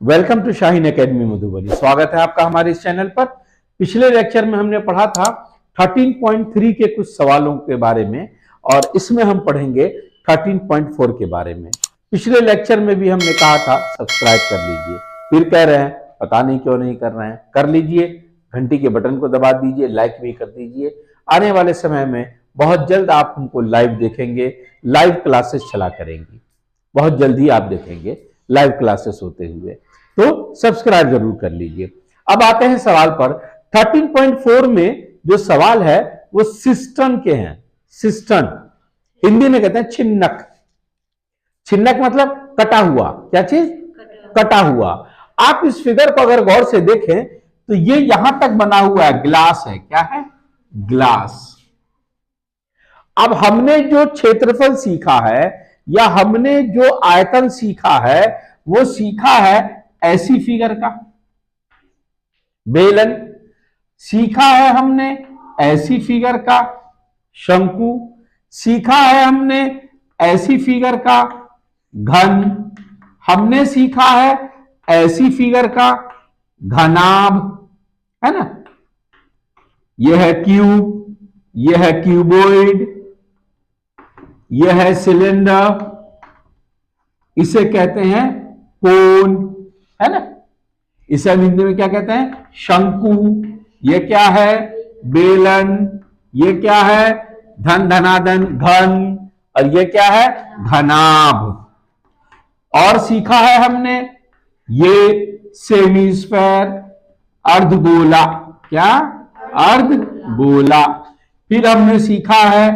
Welcome to Shaheen Academy Madhubani. स्वागत है आपका हमारे इस चैनल पर। पिछले लेक्चर में हमने पढ़ा था 13.3 के कुछ सवालों के बारे में और इसमें हम पढ़ेंगे 13.4 के बारे में। पिछले लेक्चर में भी हमने कहा था सब्सक्राइब कर लीजिए, फिर कह रहे हैं पता नहीं क्यों नहीं कर रहे हैं। कर लीजिए, घंटी के बटन को दबा दीजिए, लाइक भी कर दीजिए। आने वाले समय में बहुत जल्द आप हमको लाइव देखेंगे, लाइव क्लासेस चला करेंगी, बहुत जल्दी आप देखेंगे लाइव क्लासेस होते हुए, तो सब्सक्राइब जरूर कर लीजिए। अब आते हैं सवाल पर। 13.4 में जो सवाल है वो सिस्टन के हैं। सिस्टन हिंदी में कहते हैं छिन्नक। छिन्नक मतलब कटा हुआ। क्या चीज? कटा हुआ। आप इस फिगर को अगर गौर से देखें तो ये यहां तक बना हुआ है, ग्लास है। क्या है? ग्लास। अब हमने जो क्षेत्रफल सीखा है या हमने जो आयतन सीखा है वो सीखा है ऐसी फिगर का। बेलन सीखा है हमने, ऐसी फिगर का। शंकु सीखा है हमने, ऐसी फिगर का। घन हमने सीखा है ऐसी फिगर का। घनाभ है ना, यह है क्यूब, यह है क्यूबॉइड, यह है सिलेंडर, इसे कहते हैं कोन, है ना। इसे हम हिंदी में क्या कहते हैं? शंकु। ये क्या है? बेलन। ये क्या है? धन धनाधन घन। और ये क्या है? घनाभ। और सीखा है हमने ये सेमीस्फेयर, अर्धगोला। क्या? अर्धगोला। फिर हमने सीखा है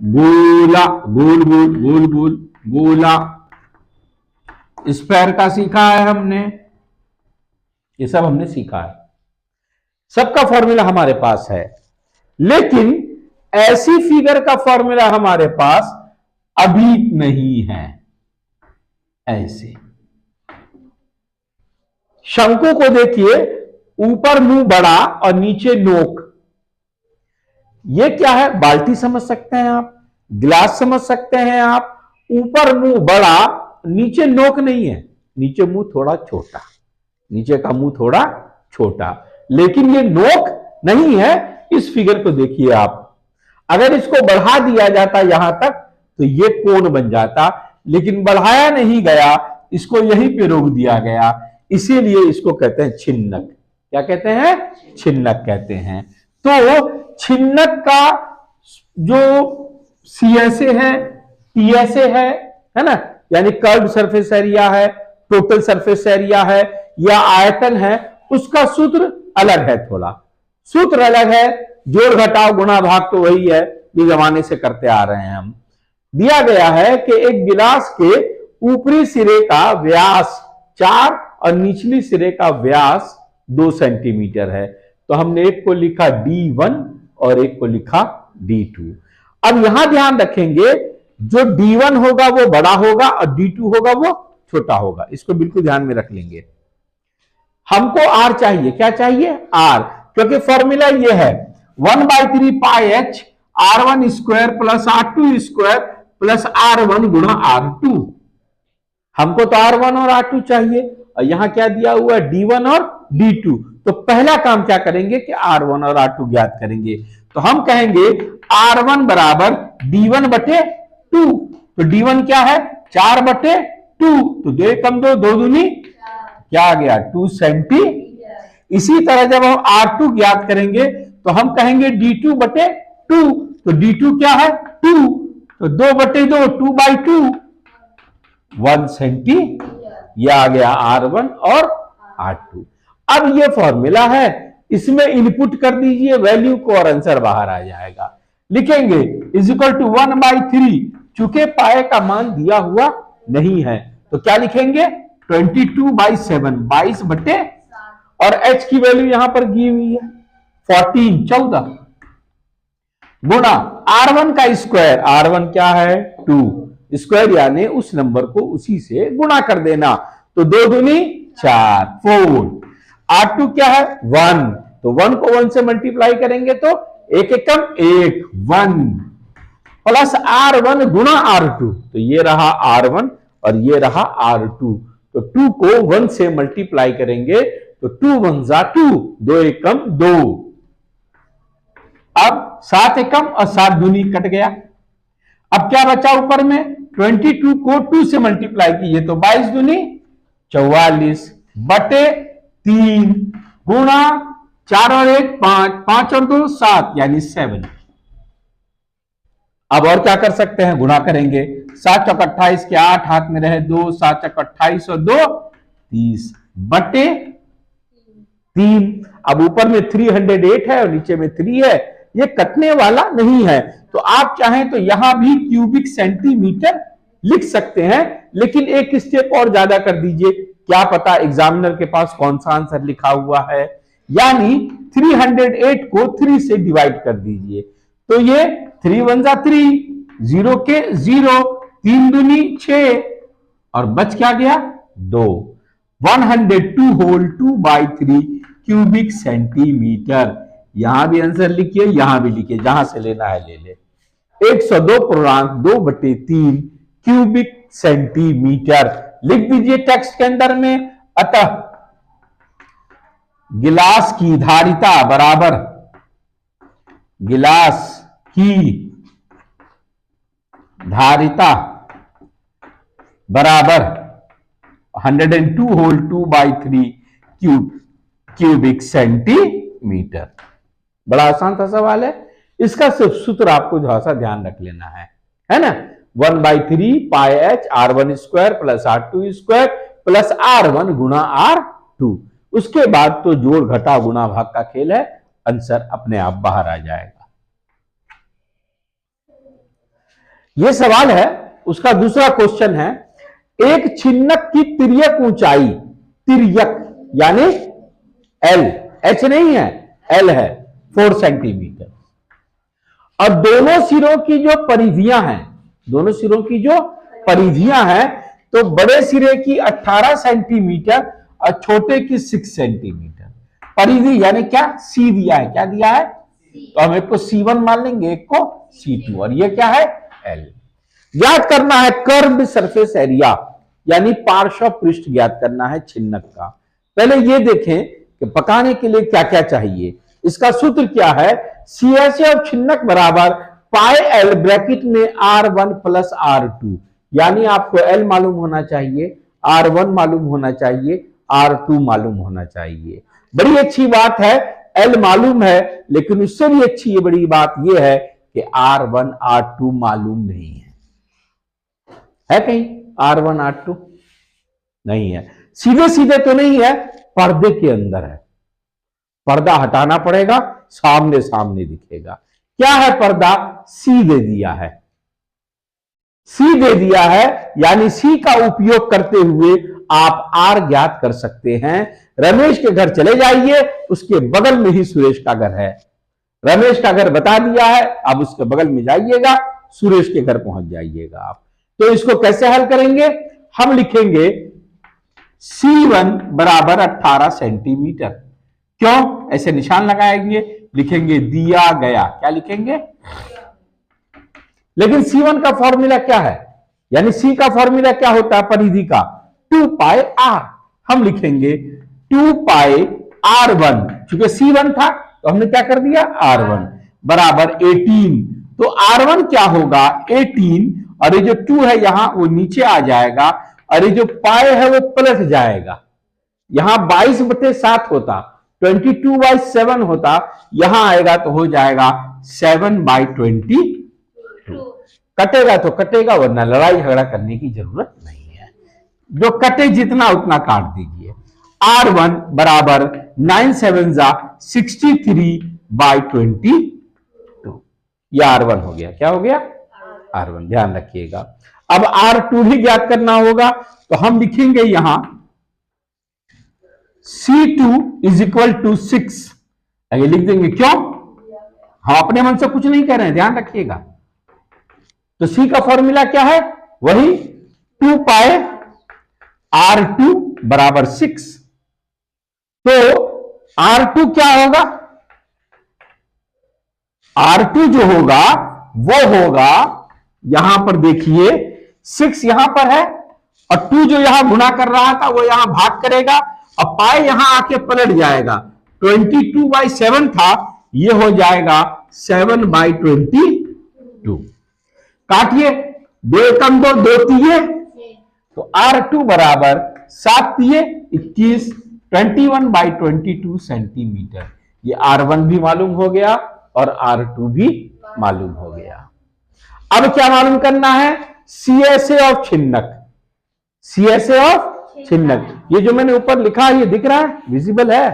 गोला, गोल गोल गोल गोल गोला। स्फेयर का सीखा है हमने। ये सब हमने सीखा है, सबका फॉर्मूला हमारे पास है। लेकिन ऐसी फिगर का फॉर्मूला हमारे पास अभी नहीं है। ऐसे शंकु को देखिए, ऊपर मुंह बड़ा और नीचे नोक। ये क्या है? बाल्टी समझ सकते हैं आप, ग्लास समझ सकते हैं आप। ऊपर मुंह बड़ा, नीचे नोक नहीं है, नीचे मुंह थोड़ा छोटा, नीचे का मुंह थोड़ा छोटा, लेकिन ये नोक नहीं है। इस फिगर को देखिए आप, अगर इसको बढ़ा दिया जाता यहां तक तो ये कोण बन जाता, लेकिन बढ़ाया नहीं गया, इसको यहीं पे रोक दिया गया, इसीलिए इसको कहते हैं छिन्नक। क्या कहते हैं? छिन्नक कहते हैं। तो छिन्नक का जो सीएसए है, टीएसए है ना, यानी कर्व सरफेस एरिया है, टोटल सरफेस एरिया है या आयतन है, उसका सूत्र अलग है। थोड़ा सूत्र अलग है, जोड़ घटाव गुणा भाग तो वही है, ये जमाने से करते आ रहे हैं हम। दिया गया है कि एक गिलास के ऊपरी सिरे का व्यास 4 और निचली सिरे का व्यास 2 सेंटीमीटर है। तो हमने एक को लिखा D1 और एक को लिखा D2। अब यहां ध्यान रखेंगे, जो D1 होगा वो बड़ा होगा और D2 होगा वो छोटा होगा। इसको बिल्कुल ध्यान में रख लेंगे। हमको R चाहिए। क्या चाहिए? R, क्योंकि फॉर्मूला ये है 1/3 पाई h R1 square plus R2 square plus R1 गुणा R2। हमको तो R1 और R2 चाहिए और यहां क्या दिया हुआ है? D1 और D2। तो पहला काम क्या करेंगे कि R1 और R2 ज्ञात करेंगे। तो हम कहेंगे R1 बराबर D1 बटे 2। तो D1 क्या है? 4/2। तो 2 कम 2, 2 दूनी क्या आ गया? 2 सेंटी। इसी तरह जब हम R2 ज्ञात करेंगे तो हम कहेंगे D2/2। तो D2 क्या है? 2। तो 2/2, 2/2, 1 सेंटी। यह आ गया R1 और R2। अब ये फॉर्मूला है, इसमें इनपुट कर दीजिए वैल्यू को और आंसर बाहर आ जाएगा। लिखेंगे = 1/3। चूंकि पाए का मान दिया हुआ नहीं है तो क्या लिखेंगे? 22/7, 22 बटे, और h की वैल्यू यहां पर दी हुई है 14 गुणा R1 का स्क्वायर। R1 क्या है? 2 स्क्वायर, यानी उस नंबर को उसी से गुणा कर देना। तो 2 दूनी 4, 4। R2 क्या है? 1। तो 1 को 1 से मल्टीप्लाई करेंगे तो 1 एकम 1, 1 प्लस R1 गुणा R2। तो ये रहा R1 और ये रहा R2। तो 2 को 1 से मल्टीप्लाई करेंगे तो 2 1 जा 2, 2 एकम 2। अब 7 एकम और 7 दूनी कट गया। अब क्या बचा ऊपर में, 22 को 2 से मल्टीप्लाई कीजिए तो 22 दूनी 44 बटे 3 गुणा 4 और 1 5, 5 और 2 7 यानी 7। अब और क्या कर सकते हैं, गुणा करेंगे। 7 चौक 28 के 8 हाथ में रहे 2, 7 चौक 28 और 2 30 बटे 3। अब ऊपर में 308 है और नीचे में 3 है, ये कटने वाला नहीं है, तो आप चाहें तो यहां भी क्यूबिक सेंटीमीटर लिख सकते हैं, लेकिन एक स्टेप और ज्यादा कर दीजिए, क्या पता एग्जामिनर के पास कौन सा आंसर लिखा हुआ है। यानी 308 को 3 से डिवाइड कर दीजिए, तो ये 3 1 जा 3, 0 के 0, 3 दूनी 6 और बच क्या गया 2। 102 होल 2/3 क्यूबिक सेंटीमीटर। यहां भी आंसर लिखिए, यहां भी लिखिए, जहां से लेना है ले ले। 102.2/3 क्यूबिक सेंटीमीटर लिख दीजिए टेक्स्ट के अंदर में। अतः गिलास की धारिता बराबर, गिलास की धारिता बराबर 102 होल 2/3 क्यूबिक सेंटीमीटर। बड़ा आसान था सवाल है, इसका सिर्फ सूत्र आपको थोड़ा सा ध्यान रख लेना है ना। 1/3 pi h R1 square plus R2 square plus R1 गुणा R2। उसके बाद तो जोड़ घटा गुणा भाग का खेल है, आंसर अपने आप बाहर आ जाएगा। यह सवाल है, उसका दूसरा क्वेश्चन है, एक छिन्नक की तिर्यक ऊंचाई, तिर्यक यानी L, H नहीं है, L है 4 सेंटीमीटर, और दोनों सिरों की जो परिधियां हैं, दोनों सिरों की जो परिधियां हैं, तो बड़े सिरे की 18 सेंटीमीटर और छोटे की 6 सेंटीमीटर। परिधि यानी क्या, सी दिया है, क्या दिया है, तो हम एक को C1 मान लेंगे, एक को C2, और ये क्या है L। ज्ञात करना है कर्व सरफेस एरिया, यानी पार्श्व पृष्ठ ज्ञात करना है छिन्नक का। पहले ये देखें कि पकाने के लिए क्या क्या चाहिए। इसका सूत्र क्या है, CSA ऑफ छिन्नक बराबर पाई L ब्रैकेट में R1 प्लस R2, यानी आपको L मालूम होना चाहिए, R1 मालूम होना चाहिए, R2 मालूम होना चाहिए। बड़ी अच्छी बात है L मालूम है, लेकिन उससे भी अच्छी ये बड़ी बात यह है कि R1 R2 मालूम नहीं है कहीं R1 R2 नहीं है, सीधे सीधे तो नहीं है, पर्दे के अंदर है। पर्दा हटाना पड़ेगा, सामने सामने दिखेगा। क्या है पर्दा, सी दे दिया है, सी दे दिया है, यानी सी का उपयोग करते हुए आप आर ज्ञात कर सकते हैं। रमेश के घर चले जाइए, उसके बगल में ही सुरेश का घर है। रमेश का घर बता दिया है, अब उसके बगल में जाइएगा, सुरेश के घर पहुंच जाइएगा आप। तो इसको कैसे हल करेंगे, हम लिखेंगे C1 बराबर 18 सेंटीमीटर। क्यों, ऐसे निशान लगाएंगे, लिखेंगे दिया गया, क्या लिखेंगे, लेकिन C1 का फॉर्मूला क्या है, यानी C का फॉर्मूला क्या होता है परिधि का, 2 पाई R। हम लिखेंगे 2 पाई R1, चूंकि C1 था तो हमने क्या कर दिया R1 बराबर 18। तो R1 क्या होगा 18, और ये जो 2 है यहां वो नीचे आ जाएगा, और ये जो पाई है वो पलट जाएगा। यहां 22/7 होता, 22/7 होता, यहां आएगा तो हो जाएगा 7/22। कटेगा तो कटेगा, वरना लड़ाई झगड़ा करने की जरूरत नहीं है। जो कटे जितना उतना काट दीजिए। R1 बराबर 9 7 जा 63/22। यह R1 हो गया, क्या हो गया R1, ध्यान रखिएगा। अब R2 भी ज्ञात करना होगा, तो हम लिखेंगे यहां C2 इज इक्वल टू 6, आगे लिख देंगे। क्यों, हम अपने मन से कुछ नहीं कह रहे हैं, ध्यान रखिएगा। तो C का फॉर्मूला क्या है, वही 2 पाई R2 बराबर 6। तो R2 क्या होगा, R2 जो होगा वो होगा, यहां पर देखिए 6 यहां पर है और 2 जो यहां गुणा कर रहा था वो यहां भाग करेगा और पाई यहां आके पलट जाएगा। 22/7 था, ये हो जाएगा 7/22। काटिए, 2 एकम 2, 2 तिये, तो R2 बराबर 7 तिये 21, 21/22 सेंटीमीटर। ये R1 भी मालूम हो गया और R2 भी मालूम हो गया। अब क्या मालूम करना है? CSA ऑफ छिन्नक। CSA ऑफ छिन्नक, ये जो मैंने ऊपर लिखा है ये दिख रहा है, विजिबल है?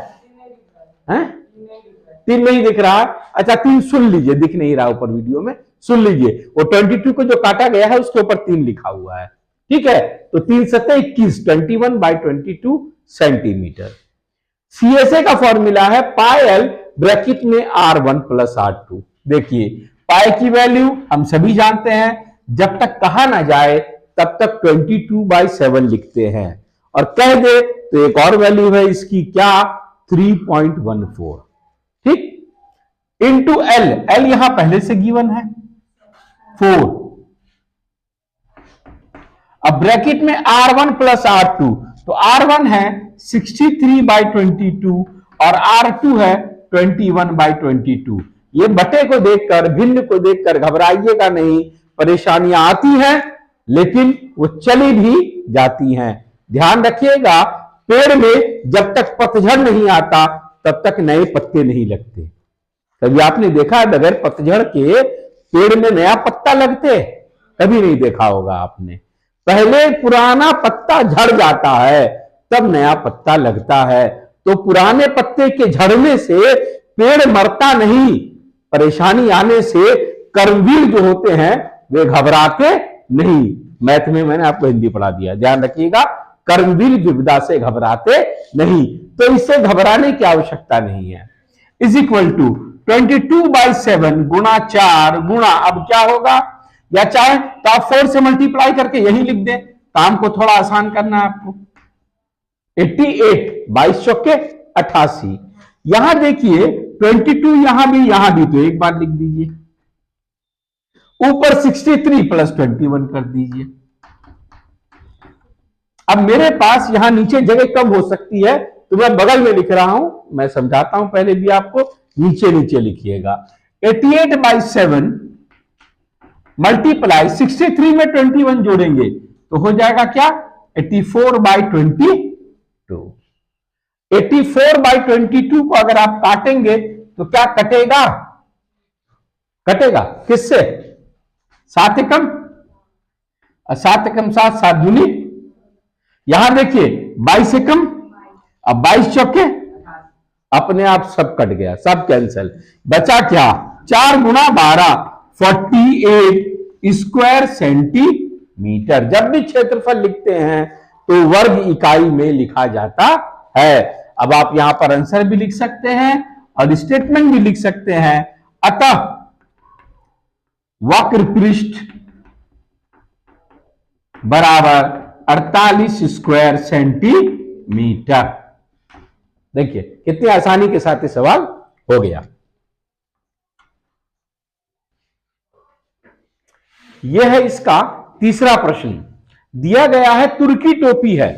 3 नहीं दिख रहा। अच्छा 3 सुन लीजिए, दिख नहीं रहा ऊपर वीडियो में, सुन लीजिए। वो 22 को जो काटा गया है उसके ऊपर 3 लिखा हुआ है, ठीक है? तो 3 सत्ते 21, 21/22 सेंटीमीटर। CSA का फॉर्मूला है पाई L ब्रैकेट में R1 प्लस R2। देखिए पाई की वैल्यू हम सभी जानते हैं, जब तक कहा ना जाए तब तक 22/7 लिखते हैं, और कह दे तो एक और वैल्यू है इसकी, क्या? 3.14, ठीक? इंटू L, L यहां पहले से गिवन है 4। अब ब्रैकेट में R1 प्लस R2, तो R1 है 63/22 और R2 है 21/22। ये बटे को देखकर, भिन्न को देखकर घबराइएगा नहीं, परेशानियां आती हैं लेकिन वो चली भी जाती हैं। ध्यान रखिएगा, पेड़ में जब तक पतझड़ नहीं आता तब तक नए पत्ते नहीं लगते। कभी आपने देखा है बगैर पतझड़ के पेड़ में नया पत्ता लगते? कभी नहीं देखा होगा आपने। पहले पुराना पत्ता झड़ जाता है तब नया पत्ता लगता है। तो पुराने पत्ते के झड़ने से पेड़ मरता नहीं, परेशानी आने से कर्मवीर जो होते हैं वे घबराते नहीं। मैथ में मैंने आपको हिंदी पढ़ा दिया, ध्यान रखिएगा, कर्मवीर विपदा से घबराते नहीं, तो इससे घबराने की आवश्यकता नहीं है। इज इक्वल टू 22/7 गुणा 4 गुणा, अब क्या होगा? या चाहे तो आप 4 से मल्टीप्लाई करके यही लिख दें, काम को थोड़ा आसान करना है आपको। 88, 22 चौके 88। यहां देखिए 22 यहां भी, तो एक बार लिख दीजिए। ऊपर 63 प्लस 21 कर दीजिए। अब मेरे पास यहां नीचे जगह कम हो सकती है तो मैं बगल में लिख रहा हूं, मैं समझाता हूं पहले भी आपको, नीचे नीचे लिखिएगा। 88/7 मल्टीप्लाई 63 में 21 जोड़ेंगे तो हो जाएगा क्या? 84/22। 84/22 को अगर आप काटेंगे तो क्या कटेगा? किससे? 7 एकम 7, 7 दूनी। यहां देखिए 22 एकम, अब 22 चौके, अपने आप सब कट गया, सब कैंसिल, बचा क्या? 4 गुणा 12, 48 स्क्वायर सेंटीमीटर। जब भी क्षेत्रफल लिखते हैं तो वर्ग इकाई में लिखा जाता है। अब आप यहां पर आंसर भी लिख सकते हैं और स्टेटमेंट भी लिख सकते हैं। अतः वक्र पृष्ठ बराबर 48 स्क्वायर सेंटीमीटर। देखिए कितनी आसानी के साथ ये सवाल हो गया। यह है इसका तीसरा प्रश्न। दिया गया है तुर्की टोपी है।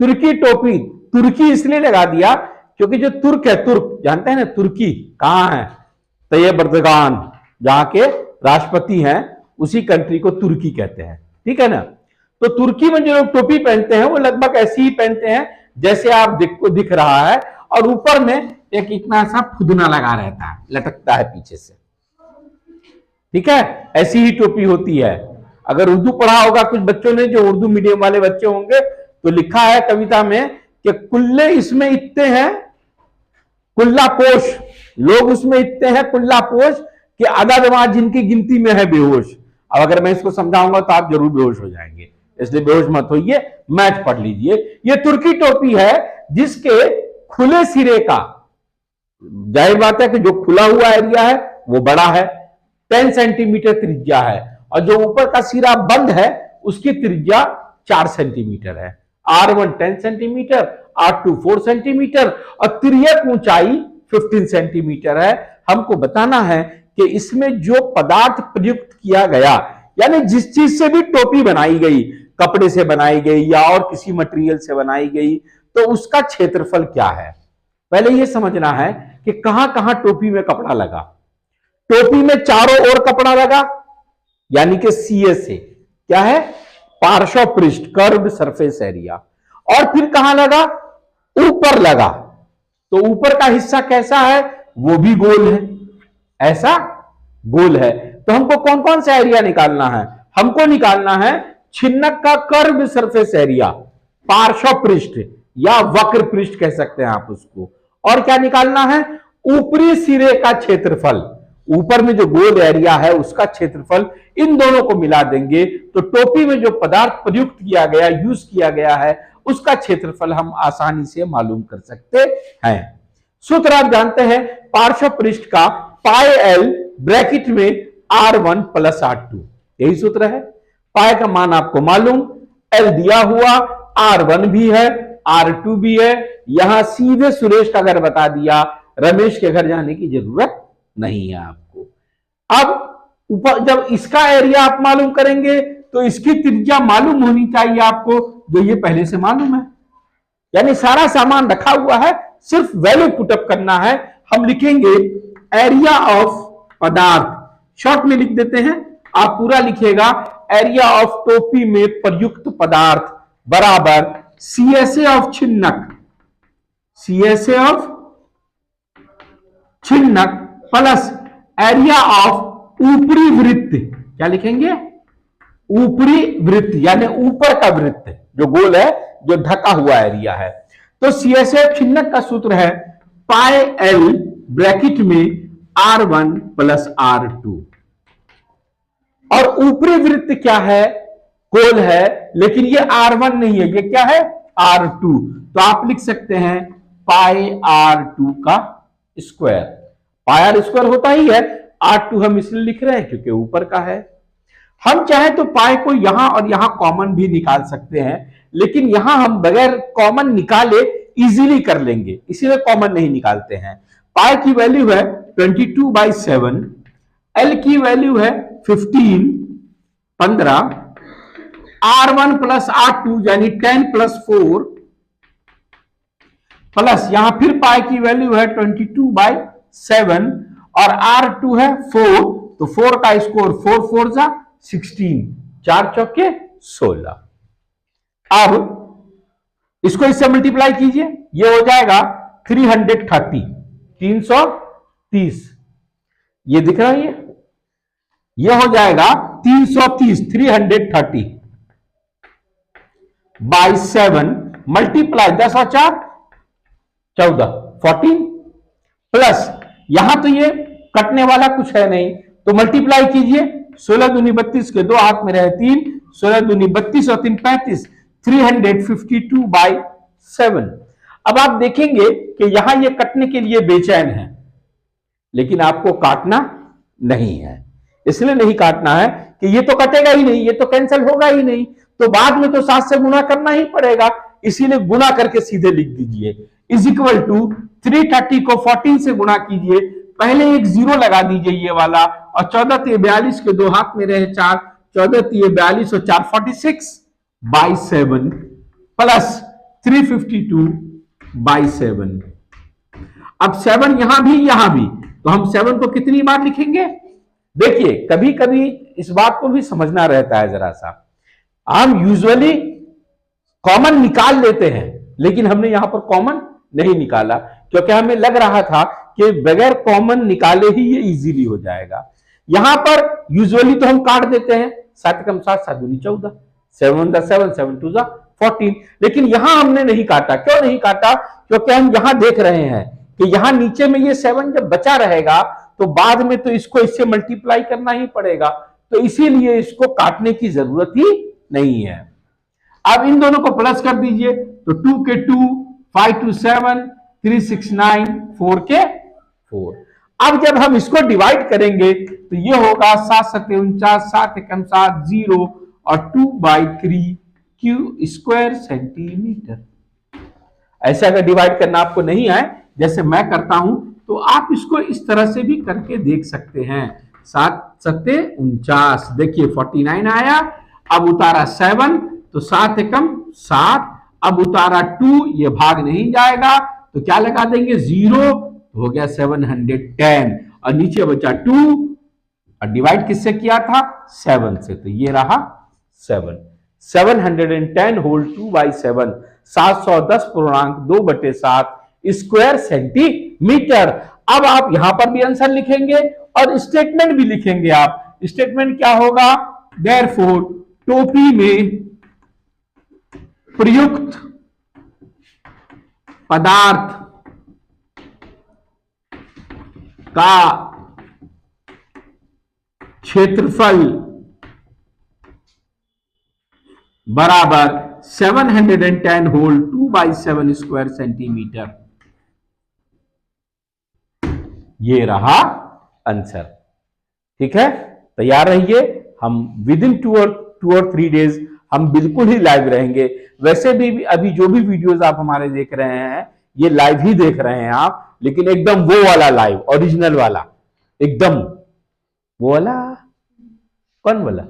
तुर्की टोपी, तुर्की इसलिए लगा दिया क्योंकि जो तुर्क है, तुर्क जानते हैं ना, तुर्की कहां है? तैयब एर्दोगान जहां के राष्ट्रपति हैं, उसी कंट्री को तुर्की कहते हैं, ठीक है ना? तो तुर्की में जो लोग टोपी पहनते हैं वो लगभग ऐसी ही पहनते हैं जैसे आप दिख रहा है, और ऊपर में एक इतना सा फुदना लगा रहता है, लटकता है पीछे से, ठीक है? ऐसी ही टोपी होती है। अगर उर्दू पढ़ा होगा कुछ बच्चों ने, जो उर्दू मीडियम वाले बच्चे होंगे, तो लिखा है कविता में कि कुल्ले इसमें इतने हैं कुल्ला पोश, लोग उसमें इतने हैं कुल्ला पोश कि आधा दिमाग जिनकी गिनती में है बेहोश। अब अगर मैं इसको समझाऊंगा तो आप जरूर बेहोश हो जाएंगे, इसलिए बेहोश मत होइए, मैथ पढ़ लीजिए। ये तुर्की टोपी है जिसके खुले सिरे का, जाहिर बात है कि जो खुला हुआ एरिया है वो बड़ा है, 10 सेंटीमीटर त्रिज्या है, और जो ऊपर का सिरा बंद है उसकी त्रिज्या 4 सेंटीमीटर है। R1 10 सेंटीमीटर, R2 4 सेंटीमीटर और तिर्यक ऊंचाई 15 सेंटीमीटर है। हमको बताना है कि इसमें जो पदार्थ प्रयुक्त किया गया यानी जिस चीज से भी टोपी बनाई गई, कपड़े से बनाई गई या और किसी मटेरियल से बनाई गई, तो उसका क्षेत्रफल क्या है। पहले यह समझना है कि कहां कहां टोपी में कपड़ा लगा। टोपी में चारों ओर कपड़ा लगा, यानी कि CSA क्या है, पार्श्व पृष्ठ, कर्व्ड सरफेस एरिया। और फिर कहां लगा, ऊपर लगा। तो ऊपर का हिस्सा कैसा है, वो भी गोल है, ऐसा गोल है। तो हमको कौन कौन सा एरिया निकालना है, हमको निकालना है छिन्नक का कर्व्ड सरफेस एरिया, पार्श्व पृष्ठ या वक्र पृष्ठ कह सकते हैं आप उसको। और क्या निकालना है, ऊपरी सिरे का क्षेत्रफल, ऊपर में जो गोल एरिया है उसका क्षेत्रफल। इन दोनों को मिला देंगे तो टोपी में जो पदार्थ प्रयुक्त किया गया, यूज किया गया है, उसका क्षेत्रफल हम आसानी से मालूम कर सकते हैं। सूत्र आप जानते हैं, पार्श्व पृष्ठ का पाई एल ब्रैकेट में R1 प्लस R2, यही सूत्र है। पाई का मान आपको मालूम, एल दिया हुआ, R1 भी है, R2 भी है। यहां सीधे सुरेश का घर बता दिया, रमेश के घर जाने की जरूरत नहीं है आपको। अब ऊपर जब इसका एरिया आप मालूम करेंगे तो इसकी त्रिज्या मालूम होनी चाहिए आपको, जो ये पहले से मालूम है। यानी सारा सामान रखा हुआ है, सिर्फ वैल्यू पुटअप करना है। हम लिखेंगे एरिया ऑफ पदार्थ, शॉर्ट में लिख देते हैं, आप पूरा लिखेगा एरिया ऑफ टोपी में प्रयुक्त पदार्थ बराबर CSA ऑफ छिन्नक, CSA ऑफ छिन्नक प्लस एरिया ऑफ ऊपरी वृत्त। क्या लिखेंगे, ऊपरी वृत्त, यानी ऊपर का वृत्त जो गोल है, जो ढका हुआ एरिया है। तो CSA छिन्नक का सूत्र है पाई एल ब्रैकेट में R1 प्लस R2। और ऊपरी वृत्त क्या है, गोल है, लेकिन ये R1 नहीं है, ये क्या है, R2। तो आप लिख सकते हैं पाई R2 का स्क्वायर। पाई R स्क्वायर होता ही है, R2 हम इसलिए लिख रहे हैं क्योंकि ऊपर का है। हम चाहे तो पाई को यहां और यहां कॉमन भी निकाल सकते हैं, लेकिन यहां हम बगैर कॉमन निकाले इजीली कर लेंगे, इसीलिए कॉमन नहीं निकालते हैं। पाई की वैल्यू है 22/7, एल की वैल्यू है 15, R1 प्लस R2 यानी 10 प्लस 4 प्लस यहां फिर पाई की वैल्यू है 22/7 और R2 है 4, तो 4 का स्कोर 4 4 जा 16, 4 चौके 16। अब इसको इससे मल्टीप्लाई कीजिए, ये हो जाएगा 330, 330, ये दिख रहा है, ये हो जाएगा 330, 330/7 मल्टीप्लाई 10 और 4 14, 14 प्लस यहां तो ये कटने वाला कुछ है नहीं, तो मल्टीप्लाई कीजिए, 16 दूनी 32 के 2 हाथ में रहे 3, 16 दूनी 32 और 3 35, 352/7। अब आप देखेंगे कि यहां ये कटने के लिए बेचैन है, लेकिन आपको काटना नहीं है। इसलिए नहीं काटना है कि ये तो कटेगा ही नहीं, ये तो कैंसिल होगा ही नहीं, तो बाद में तो 7 से गुणा करना ही पड़ेगा, इसीलिए गुणा करके सीधे लिख दीजिए इज इक्वल टू 330 को 14 से गुणा कीजिए, पहले एक 0 लगा दीजिए ये वाला, और 14 3 42 के 2 हाथ में रहे 4, 14 3 42 और 4 46/7 प्लस 352/7। अब 7 यहां भी, तो हम 7 को कितनी बार लिखेंगे। देखिए कभी कभी इस बात को भी समझना रहता है जरा सा, हम यूजुअली कॉमन निकाल लेते हैं, लेकिन हमने यहां पर कॉमन नहीं निकाला क्योंकि हमें लग रहा था कि बगैर कॉमन निकाले ही ये इजीली हो जाएगा। यहां पर यूजुअली तो हम काट देते हैं, 7 कम 7 7 दूनी 14, 7 7 7 2 14, लेकिन यहां हमने नहीं काटा। क्यों नहीं काटा, क्योंकि हम यहां देख रहे हैं कि यहां नीचे में ये 7 जब बचा रहेगा तो बाद में तो इसको इससे मल्टीप्लाई करना ही पड़ेगा, तो इसीलिए इसको काटने की जरूरत ही नहीं है। अब इन दोनों को प्लस कर दीजिए, तो 2 के 2, 5 2 7, 3 6 9, 4 के 4। अब जब हम इसको डिवाइड करेंगे तो ये होगा 7 7 49, 7 1 7 0 और 2/3 क्यू स्क्वायर सेंटीमीटर। ऐसे अगर डिवाइड करना आपको नहीं आए जैसे मैं करता हूं, तो आप इसको इस तरह से भी करके देख सकते हैं। 7 सत्ते 49, देखिए 49 आया। अब उतारा 7 तो 7 एकम 7, अब उतारा 2, ये भाग नहीं जाएगा तो क्या लगा देंगे 0, हो गया 710, और नीचे बचा 2 और डिवाइड किससे किया था 7 से, तो ये रहा 7। 710 होल 2/7 710.2/7 स्क्वायर सेंटीमीटर। अब आप यहां पर भी आंसर लिखेंगे और स्टेटमेंट भी लिखेंगे। आप स्टेटमेंट क्या होगा, देयरफॉर टोपी में प्रयुक्त पदार्थ का क्षेत्रफल बराबर 710 होल 2/7 स्क्वायर सेंटीमीटर। ये रहा आंसर। ठीक है, तैयार रहिए। हम विद इन 2 और 3 डेज हम बिल्कुल ही लाइव रहेंगे। वैसे भी अभी जो भी वीडियोस आप हमारे देख रहे हैं ये लाइव ही देख रहे हैं आप, लेकिन एकदम वो वाला लाइव, ओरिजिनल वाला, एकदम वो वाला, कौन वाला,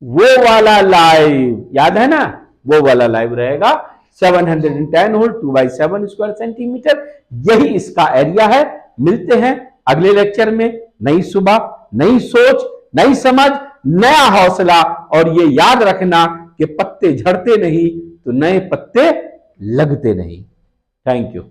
वो वाला लाइव, याद है ना, वो वाला लाइव रहेगा। 710 होल 2/7 स्क्वायर सेंटीमीटर, यही इसका एरिया है। मिलते हैं अगले लेक्चर में। नई सुबह, नई सोच, नई समझ, नया हौसला, और ये याद रखना कि पत्ते झड़ते नहीं तो नए पत्ते लगते नहीं। Thank you.